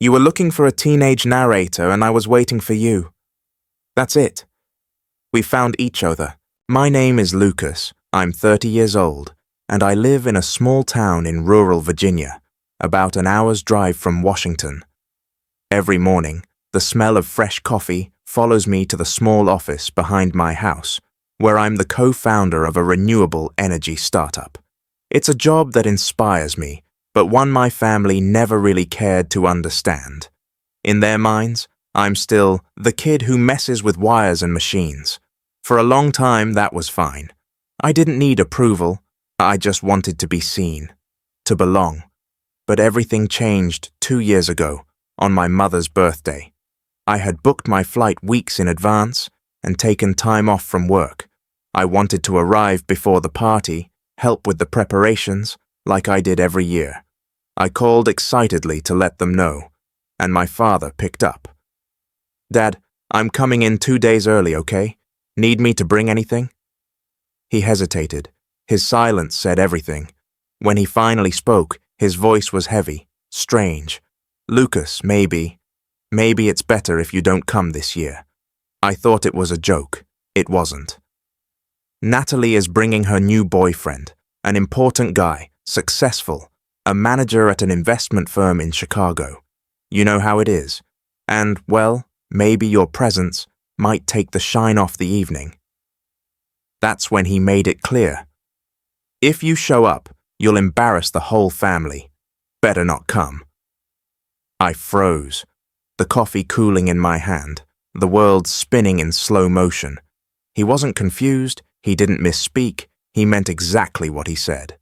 You were looking for a teenage narrator and I was waiting for you. That's it. We found each other. My name is Lucas. I'm 30 years old, and I live in a small town in rural Virginia, about an hour's drive from Washington. Every morning, the smell of fresh coffee follows me to the small office behind my house, where I'm the co-founder of a renewable energy startup. It's a job that inspires me, but one my family never really cared to understand. In their minds, I'm still the kid who messes with wires and machines. For a long time, that was fine. I didn't need approval. I just wanted to be seen, to belong. But everything changed 2 years ago, on my mother's birthday. I had booked my flight weeks in advance and taken time off from work. I wanted to arrive before the party, help with the preparations, like I did every year. I called excitedly to let them know, and my father picked up. "Dad, I'm coming in 2 days early, okay? Need me to bring anything?" He hesitated. His silence said everything. When he finally spoke, his voice was heavy, strange. "Lucas, maybe it's better if you don't come this year." I thought it was a joke. It wasn't. "Natalie is bringing her new boyfriend, an important guy, successful, a manager at an investment firm in Chicago. You know how it is. And, well, maybe your presence might take the shine off the evening." That's when he made it clear. "If you show up, you'll embarrass the whole family. Better not come." I froze, the coffee cooling in my hand, the world spinning in slow motion. He wasn't confused, he didn't misspeak, he meant exactly what he said.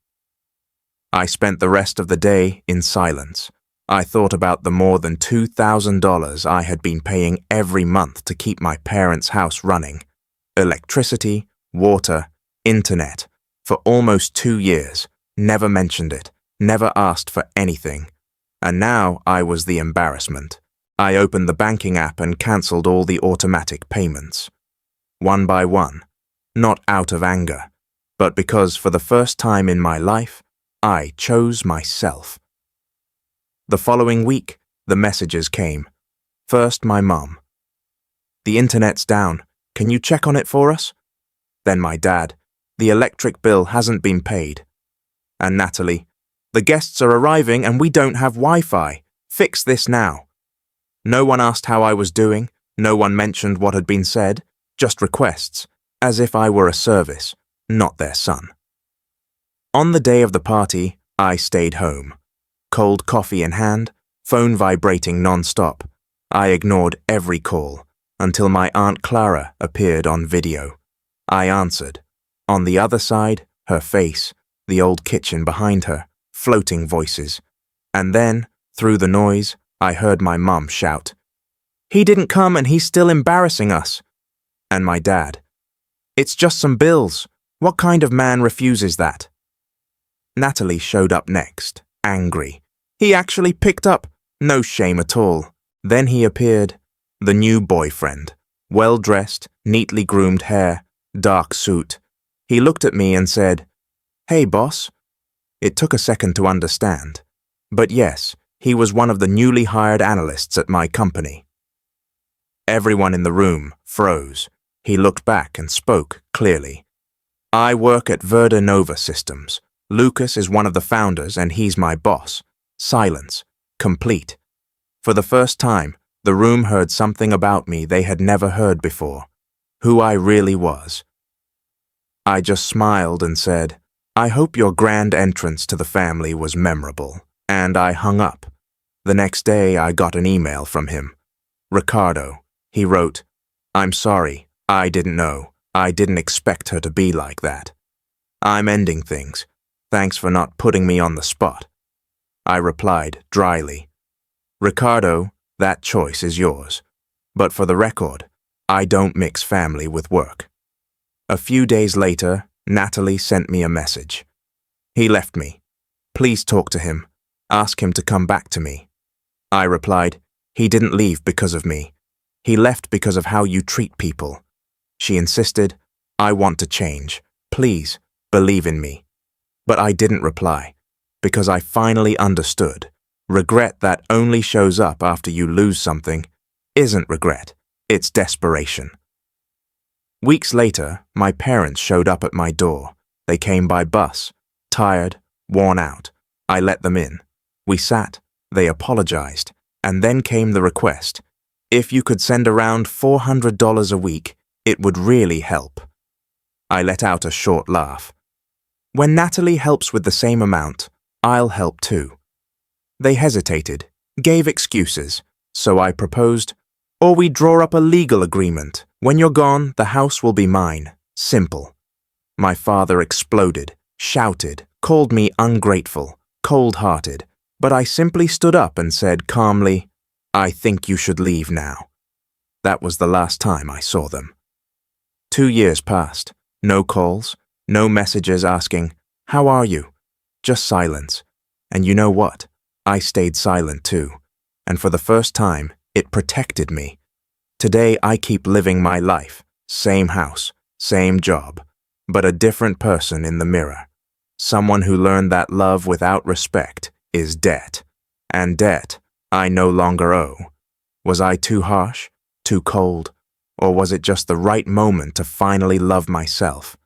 I spent the rest of the day in silence. I thought about the more than $2,000 I had been paying every month to keep my parents' house running. Electricity, water, internet. For almost 2 years, never mentioned it, never asked for anything. And now I was the embarrassment. I opened the banking app and cancelled all the automatic payments. One by one, not out of anger, but because for the first time in my life, I chose myself. The following week, the messages came. First, my mom. "The internet's down. Can you check on it for us?" Then my dad. "The electric bill hasn't been paid." And Natalie. "The guests are arriving and we don't have Wi-Fi. Fix this now." No one asked how I was doing. No one mentioned what had been said. Just requests, as if I were a service, not their son. On the day of the party, I stayed home. Cold coffee in hand, phone vibrating non-stop. I ignored every call until my Aunt Clara appeared on video. I answered. On the other side, her face, the old kitchen behind her, floating voices. And then, through the noise, I heard my mum shout, "He didn't come and he's still embarrassing us." And my dad, "It's just some bills. What kind of man refuses that?" Natalie showed up next, angry. "He actually picked up. No shame at all." Then he appeared, the new boyfriend, well-dressed, neatly groomed hair, dark suit. He looked at me and said, "Hey, boss." It took a second to understand. But yes, he was one of the newly hired analysts at my company. Everyone in the room froze. He looked back and spoke clearly. "I work at Nova Systems. Lucas is one of the founders and he's my boss." Silence. Complete. For the first time, the room heard something about me they had never heard before. Who I really was. I just smiled and said, "I hope your grand entrance to the family was memorable." And I hung up. The next day I got an email from him. "Ricardo," he wrote, "I'm sorry. I didn't know. I didn't expect her to be like that. I'm ending things. Thanks for not putting me on the spot." I replied dryly, "Ricardo, that choice is yours. But for the record, I don't mix family with work." A few days later, Natalie sent me a message. "He left me. Please talk to him. Ask him to come back to me." I replied, "He didn't leave because of me. He left because of how you treat people." She insisted, "I want to change. Please, believe in me." But I didn't reply, because I finally understood. Regret that only shows up after you lose something isn't regret, it's desperation. Weeks later, my parents showed up at my door. They came by bus, tired, worn out. I let them in. We sat, they apologized, and then came the request. If you could send around $400 a week, it would really help. I let out a short laugh. When Natalie helps with the same amount, I'll help too. They hesitated, gave excuses, so I proposed, or we draw up a legal agreement. When you're gone, the house will be mine. Simple. My father exploded, shouted, called me ungrateful, cold-hearted, but I simply stood up and said calmly, I think you should leave now. That was the last time I saw them. 2 years passed. No calls, no messages asking, how are you? Just silence. And you know what? I stayed silent too. And for the first time, it protected me. Today I keep living my life, same house, same job, but a different person in the mirror. Someone who learned that love without respect is debt. And debt I no longer owe. Was I too harsh, too cold, or was it just the right moment to finally love myself?